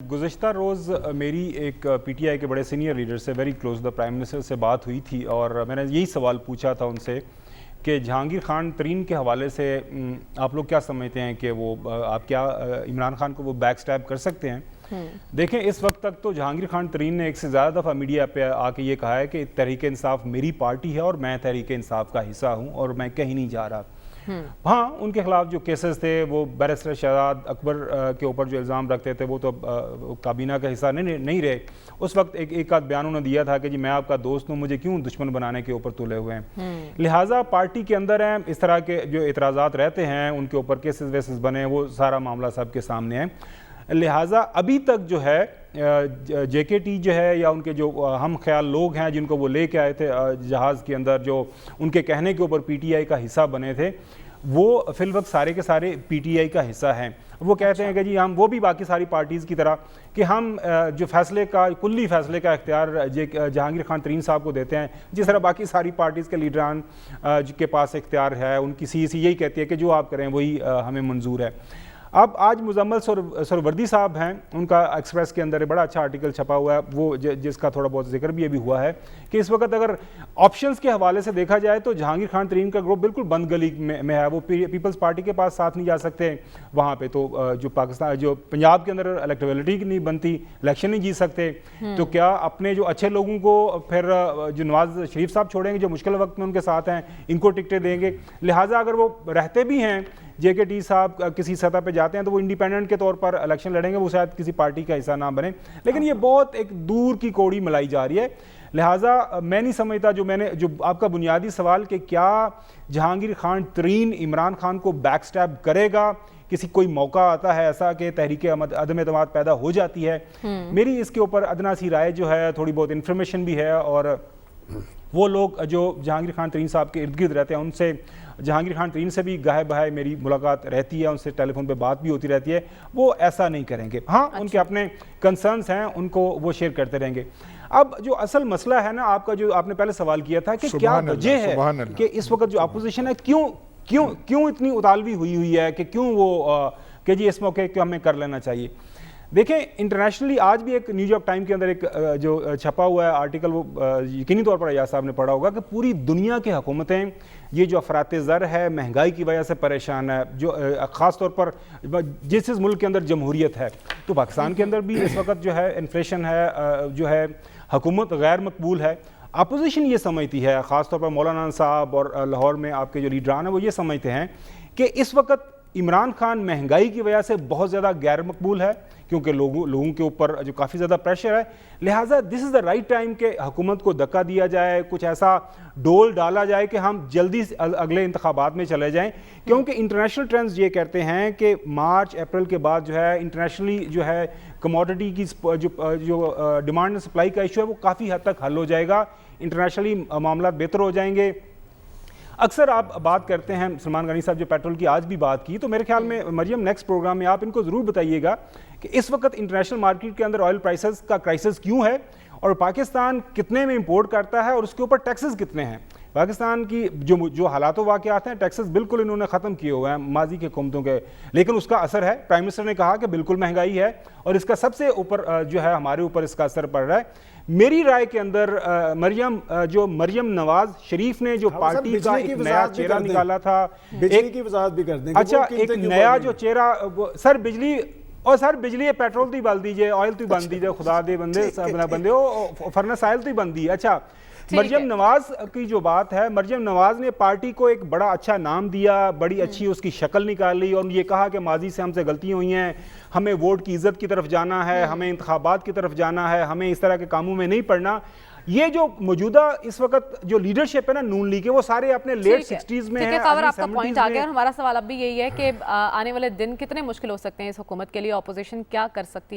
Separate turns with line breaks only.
गुज़श्ता रोज़ मेरी एक पीटीआई के बड़े सीनियर लीडर से very close the prime minister से बात हुई थी और मैंने यही सवाल पूछा था उनसे कि जहांगीर खान तरीन के हवाले से आप लोग क्या समझते हैं कि वो आप क्या इमरान खान को वो बैक स्टैब कर सकते हैं। देखें, इस वक्त तक तो जहांगीर खान तरीन ने एक से ज़्यादा दफ़ा मीडिया पे आके ये कहा है कि तहरीक इंसाफ मेरी पार्टी है और मैं तहरीक इंसाफ का हिस्सा हूँ और मैं कहीं नहीं जा रहा। हाँ, उनके खिलाफ जो केसेस थे वो बैरिस्टर शहजाद अकबर के ऊपर जो इल्ज़ाम रखते थे वो तो काबीना का हिस्सा नहीं रहे। उस वक्त एक आध बयान उन्होंने दिया था कि जी मैं आपका दोस्त हूँ, मुझे क्यों दुश्मन बनाने के ऊपर तुले हुए हैं। लिहाजा पार्टी के अंदर हैं इस तरह के जो एतराज़ात रहते हैं उनके ऊपर केसेस वेसेस बने, वो सारा मामला सबके सामने है। लिहाजा अभी तक जो है JKT जो है या उनके जो हम ख्याल लोग हैं जिनको वो लेके आए थे जहाज़ के अंदर, जो उनके कहने के ऊपर PTI का हिस्सा बने थे, वो फिल वक्त सारे के सारे PTI का हिस्सा हैं। वो कहते हैं कि जी हम वो भी बाकी सारी पार्टीज़ की तरह कि हम जो फैसले का कुल्ली फैसले का इख्तियार जहांगीर खान तरीन साहब को देते हैं, जिस तरह बाकी सारी पार्टीज़ के लीडरान के पास इख्तियार है। उनकी CEC यही कहती है कि जो आप करें वही हमें मंजूर है। अब आज मुजम्मल सरवर्दी साहब हैं, उनका एक्सप्रेस के अंदर बड़ा अच्छा आर्टिकल छपा हुआ है, वो जिसका थोड़ा बहुत जिक्र भी अभी हुआ है कि इस वक्त अगर ऑप्शंस के हवाले से देखा जाए तो जहांगीर खान तरीन का ग्रुप बिल्कुल बंद गली में है। वो पीपल्स पार्टी के पास साथ नहीं जा सकते वहाँ पे, तो जो पंजाब के अंदर इलेक्टेबिलिटी नहीं बनती, इलेक्शन नहीं जीत सकते, तो क्या अपने जो अच्छे लोगों को फिर जो नवाज शरीफ साहब छोड़ेंगे जो मुश्किल वक्त में उनके साथ हैं, इनको टिकटें देंगे। लिहाजा अगर वो रहते भी हैं, JKT साहब किसी सतह पे जाते हैं तो वो इंडिपेंडेंट के तौर पर इलेक्शन लड़ेंगे, वो शायद किसी पार्टी का हिस्सा ना बने। लेकिन ये बहुत एक दूर की कौड़ी मलाई जा रही है। लिहाजा मैं नहीं समझता जो आपका बुनियादी सवाल कि क्या जहांगीर खान तरीन इमरान खान को बैक स्टैब करेगा, किसी कोई मौका आता है ऐसा कि तहरीक अदम एतमाद पैदा हो जाती है, मेरी इसके ऊपर अदना सी राय जो है, थोड़ी बहुत इन्फॉर्मेशन भी है और वो लोग जो जहांगीर खान तरीन साहब के इर्द गिर्द रहते हैं उनसे, जहांगीर खान तरीन से भी गाहे बहाए मेरी मुलाकात रहती है, उनसे टेलीफोन पे बात भी होती रहती है, वो ऐसा नहीं करेंगे। हाँ, अच्छा। उनके अपने कंसर्न्स हैं, उनको वो शेयर करते रहेंगे। अब जो असल मसला है ना, आपका जो आपने पहले सवाल किया था कि क्या वजह है कि इस वक्त जो अपोजिशन है क्यों इतनी उतालवी हुई है कि क्यों वो कि जी इस मौके को हमें कर लेना चाहिए। देखें, इंटरनेशनली आज भी एक न्यूयॉर्क टाइम के अंदर एक जो छपा हुआ है आर्टिकल, वो यकीनी तौर पर अयाज साहब ने पढ़ा होगा कि पूरी दुनिया की हुकूमतें ये जो अफराते ज़र है, महंगाई की वजह से परेशान है, जो ख़ास तौर पर जिस मुल्क के अंदर जमहूरियत है, तो पाकिस्तान के अंदर भी इस वक्त जो है इन्फ्लेशन है, जो है हुकूमत गैर मकबूल है। अपोजिशन ये समझती है, ख़ास तौर पर मौलाना साहब और लाहौर में आपके जो लीडरान हैं वो ये समझते हैं कि इस वक्त इमरान खान महंगाई की वजह से बहुत ज़्यादा गैर मकबूल है, क्योंकि लोगों के ऊपर जो काफ़ी ज़्यादा प्रेशर है। लिहाजा this is the right time कि हुकूमत को धक्का दिया जाए, कुछ ऐसा डोल डाला जाए कि हम जल्दी अगले इंतखाबात में चले जाएं, क्योंकि इंटरनेशनल ट्रेंड्स ये कहते हैं कि मार्च अप्रैल के बाद जो है इंटरनेशनली जो है कमोडिटी की जो डिमांड एंड सप्लाई का इशू है वो काफ़ी हद तक हल हो जाएगा, इंटरनेशनली मामला बेहतर हो जाएंगे। अक्सर आप बात करते हैं, सलमान गनी साहब जो पेट्रोल की आज भी बात की, तो मेरे ख्याल में मरियम नेक्स्ट प्रोग्राम में आप इनको ज़रूर बताइएगा कि इस वक्त इंटरनेशनल मार्केट के अंदर ऑयल प्राइसेस का क्राइसिस क्यों है और पाकिस्तान कितने में इंपोर्ट करता है और उसके ऊपर टैक्सेस कितने हैं। पाकिस्तान की जो हालात वाक़यात हैं, टैक्सेस बिल्कुल इन्होंने ख़त्म किए हुए हैं माजी के हुकूमतों के, लेकिन उसका असर है। प्राइम मिनिस्टर ने कहा कि बिल्कुल महंगाई है और इसका सबसे ऊपर जो है हमारे ऊपर इसका असर पड़ रहा है। मेरी राय के अंदर मरियम नवाज शरीफ ने जो पार्टी का एक नया चेहरा निकाला था,
बिजली की वजाहत भी कर देंगे।
अच्छा, एक नया जो चेहरा, सर बिजली पेट्रोल तो बंद दीजिए, ऑयल तो बंद दीजिए, खुदा दे बंदे हो फर्नेस ऑयल तो बंद दी। अच्छा, मरियम नवाज की जो बात है, मरियम नवाज ने पार्टी को एक बड़ा अच्छा नाम दिया, बड़ी अच्छी उसकी शक्ल निकाली और ये कहा कि माजी से हमसे गलतियां हुई हैं, हमें वोट की इज्जत की तरफ जाना है, हमें इंतखाबात की तरफ जाना है, हमें इस तरह के कामों में नहीं पड़ना। ये जो मौजूदा इस वक्त जो लीडरशिप है ना नून लीग के, वो सारे अपने लेट 60s में है।
आपका पॉइंट आ गया। हमारा सवाल अब भी यही है कि आने वाले दिन कितने मुश्किल हो सकते हैं इस हुकूमत के लिए, ऑपोजिशन क्या कर सकती है।